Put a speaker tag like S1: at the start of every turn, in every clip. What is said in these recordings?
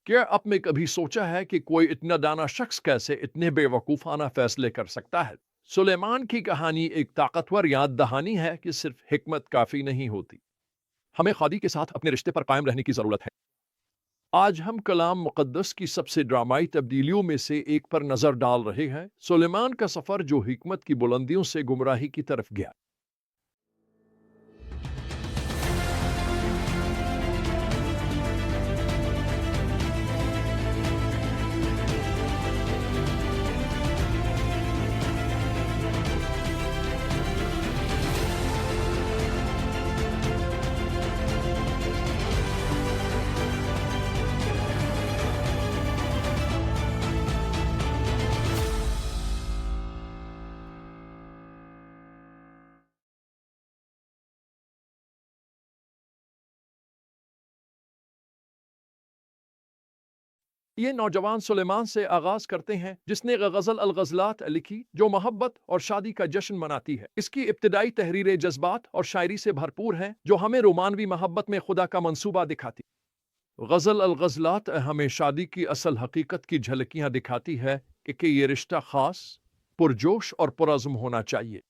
S1: کیا آپ نے کبھی سوچا ہے کہ کوئی اتنا دانا شخص کیسے اتنے بیوقوفانہ فیصلے کر سکتا ہے؟ سلیمان کی کہانی ایک طاقتور یاد دہانی ہے کہ صرف حکمت کافی نہیں ہوتی، ہمیں خدا کے ساتھ اپنے رشتے پر قائم رہنے کی ضرورت ہے۔ آج ہم کلام مقدس کی سب سے ڈرامائی تبدیلیوں میں سے ایک پر نظر ڈال رہے ہیں، سلیمان کا سفر جو حکمت کی بلندیوں سے گمراہی کی طرف گیا۔ یہ نوجوان سلیمان سے آغاز کرتے ہیں جس نے غزل الغزلات لکھی جو محبت اور شادی کا جشن مناتی ہے۔ اس کی ابتدائی تحریریں جذبات اور شاعری سے بھرپور ہیں جو ہمیں رومانوی محبت میں خدا کا منصوبہ دکھاتی۔ غزل الغزلات ہمیں شادی کی اصل حقیقت کی جھلکیاں دکھاتی ہے کہ یہ رشتہ خاص، پرجوش اور پرعزم ہونا چاہیے۔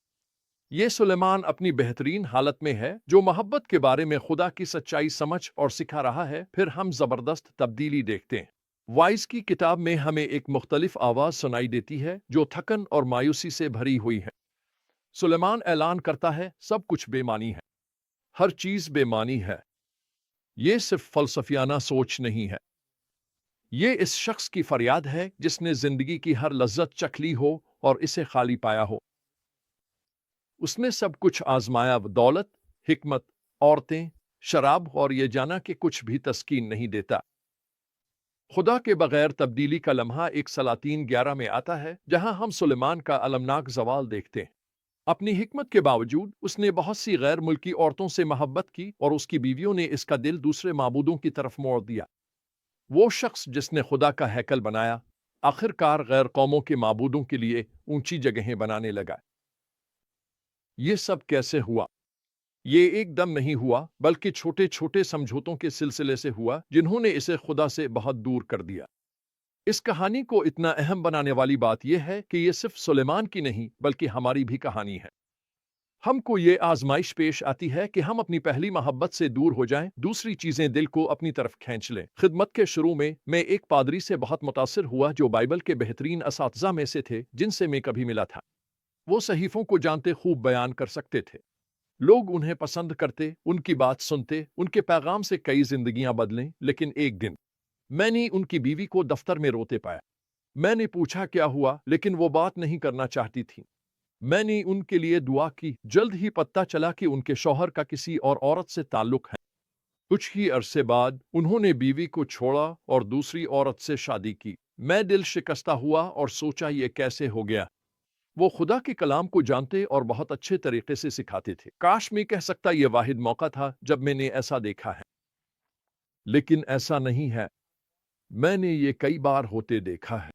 S1: یہ سلیمان اپنی بہترین حالت میں ہے جو محبت کے بارے میں خدا کی سچائی سمجھ اور سکھا رہا ہے۔ پھر ہم زبردست تبدیلی دیکھتے ہیں۔ وائز کی کتاب میں ہمیں ایک مختلف آواز سنائی دیتی ہے جو تھکن اور مایوسی سے بھری ہوئی ہے۔ سلیمان اعلان کرتا ہے سب کچھ بے معنی ہے، ہر چیز بے معنی ہے۔ یہ صرف فلسفیانہ سوچ نہیں ہے، یہ اس شخص کی فریاد ہے جس نے زندگی کی ہر لذت چکھ لی ہو اور اسے خالی پایا ہو۔ اس نے سب کچھ آزمایا، دولت، حکمت، عورتیں، شراب، اور یہ جانا کہ کچھ بھی تسکین نہیں دیتا۔ خدا کے بغیر تبدیلی کا لمحہ ایک سلاطین 11 میں آتا ہے جہاں ہم سلیمان کا المناک زوال دیکھتے ہیں۔ اپنی حکمت کے باوجود اس نے بہت سی غیر ملکی عورتوں سے محبت کی اور اس کی بیویوں نے اس کا دل دوسرے معبودوں کی طرف موڑ دیا۔ وہ شخص جس نے خدا کا ہیکل بنایا آخر کار غیر قوموں کے معبودوں کے لیے اونچی جگہیں بنانے لگا۔ یہ سب کیسے ہوا؟ یہ ایک دم نہیں ہوا بلکہ چھوٹے چھوٹے سمجھوتوں کے سلسلے سے ہوا جنہوں نے اسے خدا سے بہت دور کر دیا۔ اس کہانی کو اتنا اہم بنانے والی بات یہ ہے کہ یہ صرف سلیمان کی نہیں بلکہ ہماری بھی کہانی ہے۔ ہم کو یہ آزمائش پیش آتی ہے کہ ہم اپنی پہلی محبت سے دور ہو جائیں، دوسری چیزیں دل کو اپنی طرف کھینچ لیں۔ خدمت کے شروع میں ایک پادری سے بہت متاثر ہوا جو بائبل کے بہترین اساتذہ میں سے تھے جن سے میں کبھی ملا تھا۔ وہ صحیفوں کو جانتے خوب بیان کر سکتے تھے، لوگ انہیں پسند کرتے، ان کی بات سنتے، ان کے پیغام سے کئی زندگیاں بدلیں۔ لیکن ایک دن میں نے ان کی بیوی کو دفتر میں روتے پایا۔ میں نے پوچھا کیا ہوا، لیکن وہ بات نہیں کرنا چاہتی تھی۔ میں نے ان کے لیے دعا کی۔ جلد ہی پتہ چلا کہ ان کے شوہر کا کسی اور عورت سے تعلق ہے۔ کچھ ہی عرصے بعد انہوں نے بیوی کو چھوڑا اور دوسری عورت سے شادی کی۔ میں دل شکستہ ہوا اور سوچا یہ کیسے ہو گیا؟ وہ خدا کے کلام کو جانتے اور بہت اچھے طریقے سے سکھاتے تھے۔ کاش میں کہہ سکتا یہ واحد موقع تھا جب میں نے ایسا دیکھا ہے، لیکن ایسا نہیں ہے۔ میں نے یہ کئی بار ہوتے دیکھا ہے۔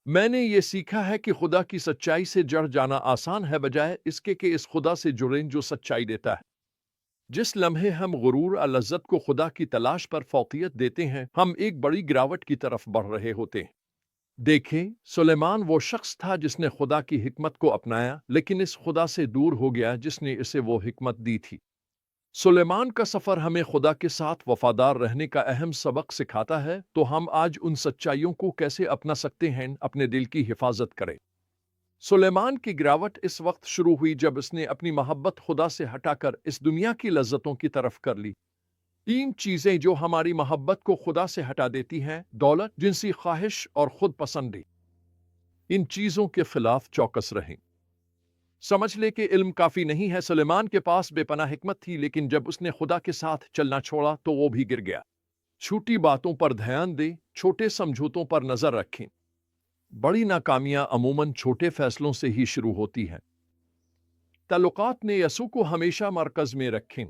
S1: میں نے یہ سیکھا ہے کہ خدا کی سچائی سے جڑ جانا آسان ہے بجائے اس کے کہ اس خدا سے جڑیں جو سچائی دیتا ہے۔ جس لمحے ہم غرور اور لذت کو خدا کی تلاش پر فوقیت دیتے ہیں، ہم ایک بڑی گراوٹ کی طرف بڑھ رہے ہوتے ہیں۔ دیکھیں، سلیمان وہ شخص تھا جس نے خدا کی حکمت کو اپنایا لیکن اس خدا سے دور ہو گیا جس نے اسے وہ حکمت دی تھی۔ سلیمان کا سفر ہمیں خدا کے ساتھ وفادار رہنے کا اہم سبق سکھاتا ہے، تو ہم آج ان سچائیوں کو کیسے اپنا سکتے ہیں، اپنے دل کی حفاظت کریں۔ سلیمان کی گراوٹ اس وقت شروع ہوئی جب اس نے اپنی محبت خدا سے ہٹا کر اس دنیا کی لذتوں کی طرف کر لی۔ تین چیزیں جو ہماری محبت کو خدا سے ہٹا دیتی ہیں: دولت، جنسی خواہش اور خود پسندی۔ ان چیزوں کے خلاف چوکس رہیں۔ سمجھ لے کہ علم کافی نہیں ہے۔ سلیمان کے پاس بے پناہ حکمت تھی لیکن جب اس نے خدا کے ساتھ چلنا چھوڑا تو وہ بھی گر گیا۔ چھوٹی باتوں پر دھیان دیں، چھوٹے سمجھوتوں پر نظر رکھیں۔ بڑی ناکامیاں عموماً چھوٹے فیصلوں سے ہی شروع ہوتی ہیں۔ تعلقات نے یسوع کو ہمیشہ مرکز میں رکھیں۔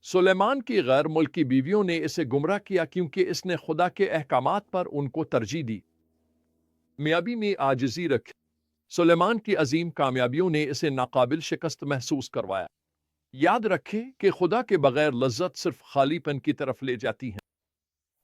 S1: سلیمان کی غیر ملکی بیویوں نے اسے گمراہ کیا کیونکہ اس نے خدا کے احکامات پر ان کو ترجیح دی۔ کامیابی میں عاجزی رکھ۔ سلیمان کی عظیم کامیابیوں نے اسے ناقابل شکست محسوس کروایا۔ یاد رکھیں کہ خدا کے بغیر لذت صرف خالی پن کی طرف لے جاتی ہے۔